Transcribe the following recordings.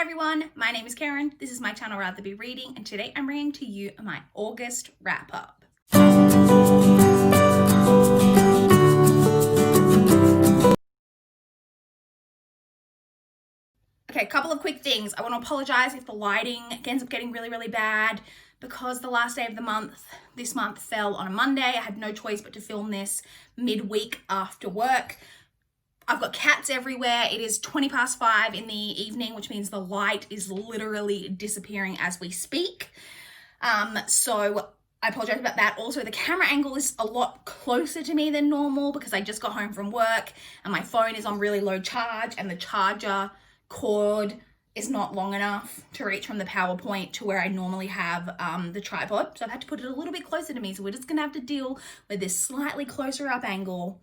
everyone, my name is Karen, this is my channel Rather Be Reading, and today I'm bringing to you my August wrap up. Okay, a couple of quick things. I want to apologize if the lighting ends up getting really bad because the last day of the month, this month, fell on a Monday. I had no choice but to film this midweek after work. I've got cats everywhere. It is 5:20 in the evening, which means the light is literally disappearing as we speak. So I apologize about that. Also, the camera angle is a lot closer to me than normal because I just got home from work and my phone is on really low charge and the charger cord is not long enough to reach from the power point to where I normally have the tripod. So I've had to put it a little bit closer to me. So we're just gonna have to deal with this slightly closer up angle.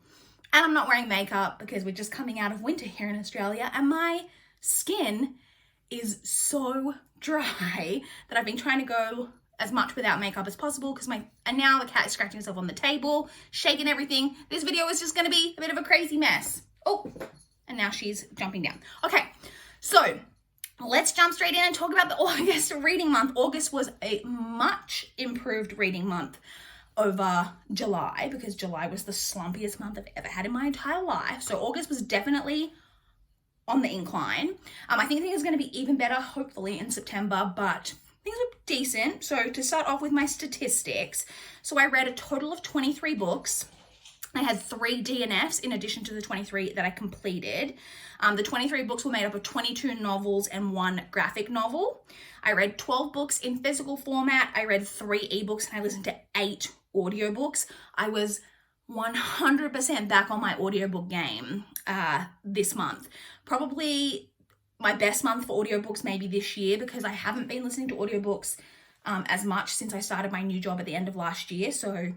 And I'm not wearing makeup because we're just coming out of winter here in Australia and my skin is so dry that I've been trying to go as much without makeup as possible because and now the cat is scratching herself on the table, shaking everything. This video is just gonna be a bit of a crazy mess. Oh, and now she's jumping down. Okay, so let's jump straight in and talk about the August reading month. August was a much improved reading month over July because July was the slumpiest month I've ever had in my entire life. So August was definitely on the incline. I think things are going to be even better, hopefully, in September, but things are decent. So to start off with my statistics, so I read a total of 23 books. I had 3 DNFs in addition to the 23 that I completed. The 23 books were made up of 22 novels and 1 graphic novel. I read 12 books in physical format. I read 3 ebooks and I listened to 8 audiobooks. I was 100% back on my audiobook game this month. Probably my best month for audiobooks maybe this year because I haven't been listening to audiobooks as much since I started my new job at the end of last year. So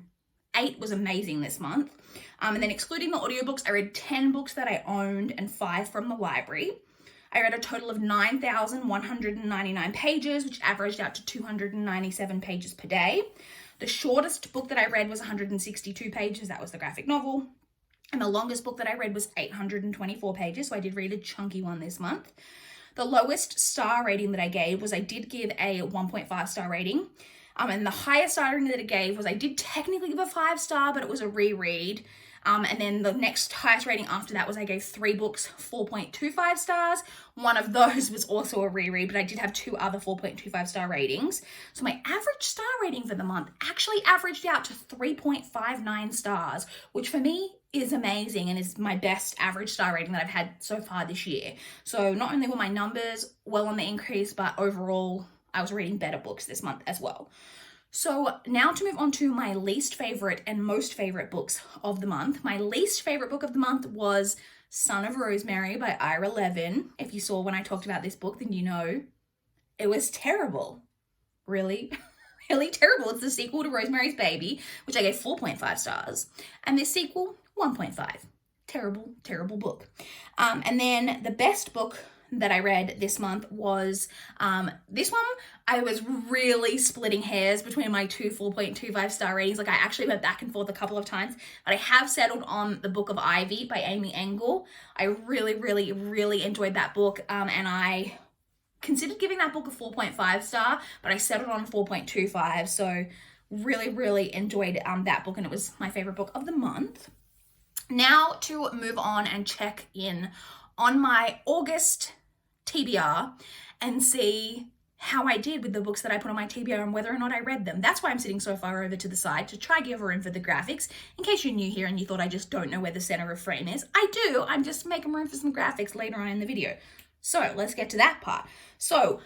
8 was amazing this month. And then excluding the audiobooks, I read 10 books that I owned and 5 from the library. I read a total of 9,199 pages, which averaged out to 297 pages per day. The shortest book that I read was 162 pages. That was the graphic novel. And the longest book that I read was 824 pages. So I did read a chunky one this month. The lowest star rating that I gave was I did give a 1.5 star rating. And the highest star rating that it gave was I did technically give a 5 star, but it was a reread. And then the next highest rating after that was I gave 3 books 4.25 stars. One of those was also a reread, but I did have 2 other 4.25 star ratings. So my average star rating for the month actually averaged out to 3.59 stars, which for me is amazing and is my best average star rating that I've had so far this year. So not only were my numbers well on the increase, but overall I was reading better books this month as well. So now to move on to my least favorite and most favorite books of the month. My least favorite book of the month was Son of Rosemary by Ira Levin. If you saw when I talked about this book, then you know it was terrible. Really, really terrible. It's the sequel to Rosemary's Baby, which I gave 4.5 stars. And this sequel, 1.5. Terrible, terrible book. And then the best book that I read this month was this one. I was really splitting hairs between my 2 4.25 star ratings. Like I actually went back and forth a couple of times, but I have settled on The Book of Ivy by Amy Engel. I really enjoyed that book, and I considered giving that book a 4.5 star, but I settled on 4.25. So really enjoyed that book, and it was my favorite book of the month. Now to move on and check in on my August TBR and see how I did with the books that I put on my TBR and whether or not I read them. That's why I'm sitting so far over to the side, to try give room for the graphics. In case you're new here and you thought I just don't know where the center of frame is, I do. I'm just making room for some graphics later on in the video. So let's get to that part. So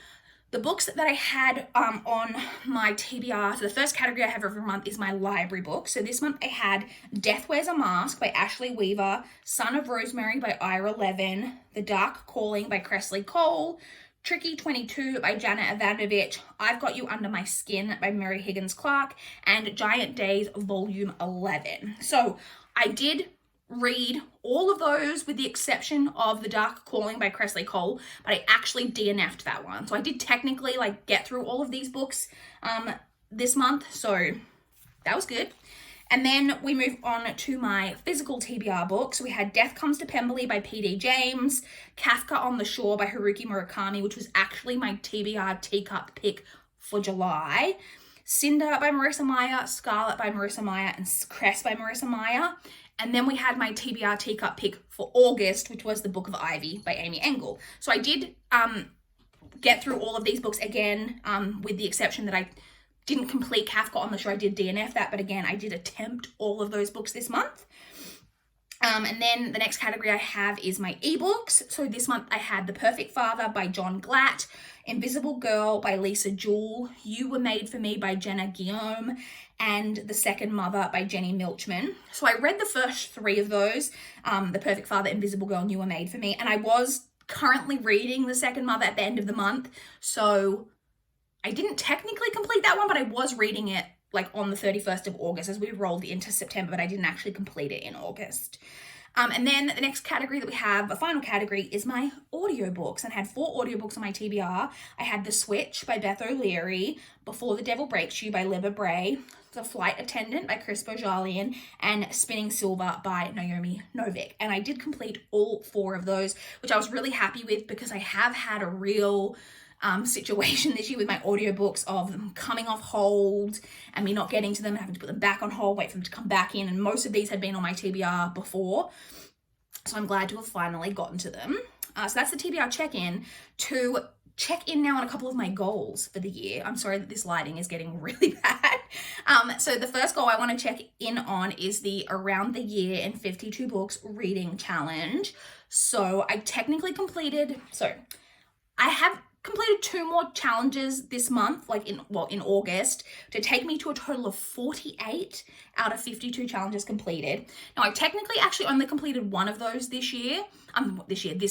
the books that I had on my TBR, so the first category I have every month is my library book. So this month I had Death Wears a Mask by Ashley Weaver, Son of Rosemary by Ira Levin, The Dark Calling by Cressley Cole, Tricky 22 by Janet Evanovich, I've Got You Under My Skin by Mary Higgins Clark, and Giant Days Volume 11. So I did read all of those with the exception of The Dark Calling by Cressley Cole, but I actually DNF'd that one. So I did technically get through all of these books this month, so that was good. And then we move on to my physical TBR books. We had Death Comes to Pemberley by P.D. James, Kafka on the Shore by Haruki Murakami, which was actually my TBR teacup pick for July, Cinder by Marissa Meyer, Scarlet by Marissa Meyer, and Cress by Marissa Meyer. And then we had my TBR teacup pick for August, which was The Book of Ivy by Amy Engel. So I did get through all of these books again, with the exception that I didn't complete Kafka on the Shore. I did DNF that, but again, I did attempt all of those books this month. And then the next category I have is my ebooks. So this month I had The Perfect Father by John Glatt, Invisible Girl by Lisa Jewell, You Were Made for Me by Jenna Guillaume, and The Second Mother by Jenny Milchman. So I read the first three of those, The Perfect Father, Invisible Girl, and You Were Made for Me, and I was currently reading The Second Mother at the end of the month. So I didn't technically complete that one, but I was reading it like on the 31st of August as we rolled into September, but I didn't actually complete it in August. And then the next category that we have, the final category, is my audiobooks. And I had 4 audiobooks on my TBR. I had The Switch by Beth O'Leary, Before the Devil Breaks You by Libba Bray, The Flight Attendant by Chris Bojalian, and Spinning Silver by Naomi Novik. And I did complete all 4 of those, which I was really happy with because I have had a real situation this year with my audiobooks of them coming off hold and me not getting to them, having to put them back on hold, wait for them to come back in, and most of these had been on my TBR before, so I'm glad to have finally gotten to them. So that's the TBR check-in. To check in now on a couple of my goals for the year. I'm sorry that this lighting is getting really bad. So the first goal I want to check in on is the Around the Year in 52 Books reading challenge. So I technically completed, I have completed 2 more challenges this month, in August, to take me to a total of 48 out of 52 challenges completed. Now, I technically actually only completed 1 of those this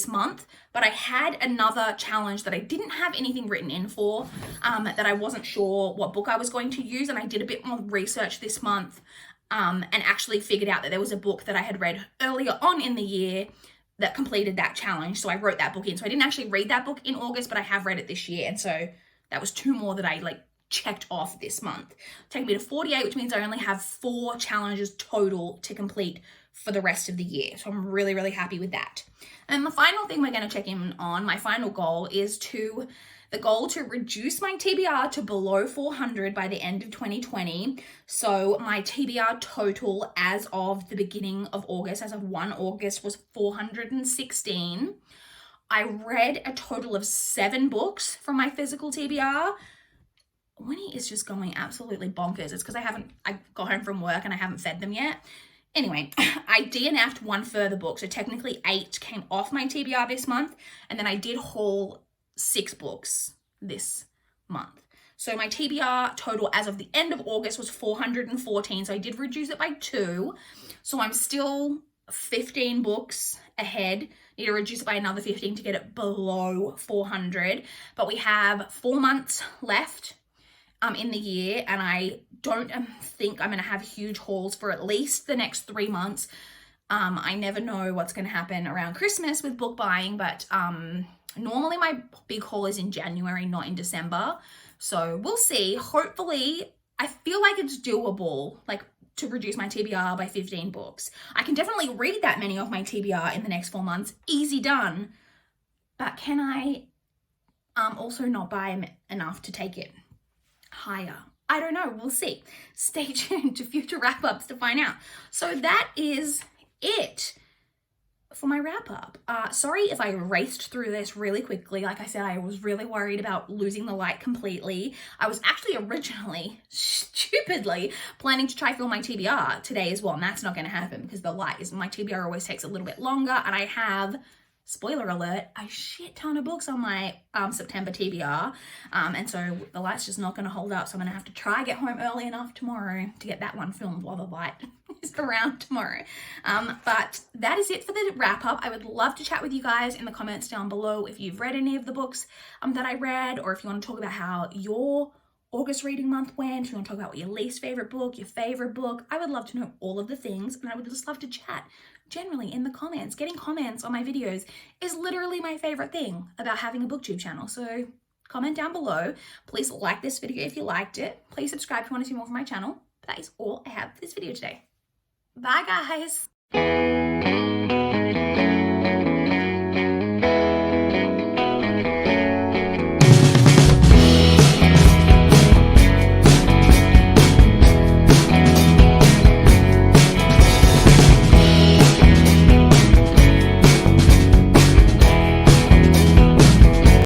month, but I had another challenge that I didn't have anything written in for, that I wasn't sure what book I was going to use, and I did a bit more research this month, and actually figured out that there was a book that I had read earlier on in the year that completed that challenge. So I wrote that book in. So I didn't actually read that book in August, but I have read it this year. And so that was 2 more that I checked off this month. Taking me to 48, which means I only have 4 challenges total to complete for the rest of the year. So I'm really, really happy with that. And the final thing we're going to check in on, my final goal, is the goal to reduce my TBR to below 400 by the end of 2020. So my TBR total as of the beginning of August, as of 1 August, was 416. I read a total of 7 books from my physical TBR. Winnie is just going absolutely bonkers. It's because I got home from work and I haven't fed them yet. Anyway, I DNF'd 1 further book. So technically 8 came off my TBR this month. And then I did haul 6 books this month. So my TBR total as of the end of August was 414. So I did reduce it by 2. So I'm still 15 books ahead. Need to reduce it by another 15 to get it below 400. But we have 4 months left in the year, and I don't think I'm going to have huge hauls for at least the next 3 months. I never know what's going to happen around Christmas with book buying, but normally my big haul is in January, not in December. So we'll see. Hopefully, I feel like it's doable, to reduce my TBR by 15 books. I can definitely read that many of my TBR in the next 4 months. Easy done. But can I also not buy enough to take it higher? I don't know. We'll see. Stay tuned to future wrap-ups to find out. So that is it for my wrap-up. Sorry if I raced through this really quickly. Like I said, I was really worried about losing the light completely. I was actually originally, stupidly, planning to try film my TBR today as well, and that's not going to happen because my TBR always takes a little bit longer, and I have, spoiler alert, a shit ton of books on my September TBR, and so the light's just not going to hold up, so I'm going to have to try get home early enough tomorrow to get that one filmed while the light is around tomorrow. But that is it for the wrap up. I would love to chat with you guys in the comments down below if you've read any of the books that I read, or if you want to talk about how your August reading month went, if you want to talk about what your least favorite book, your favorite book. I would love to know all of the things, and I would just love to chat generally in the comments. Getting comments on my videos is literally my favorite thing about having a booktube channel. So comment down below. Please like this video if you liked it. Please subscribe if you want to see more from my channel. But that is all I have for this video today. Bye guys.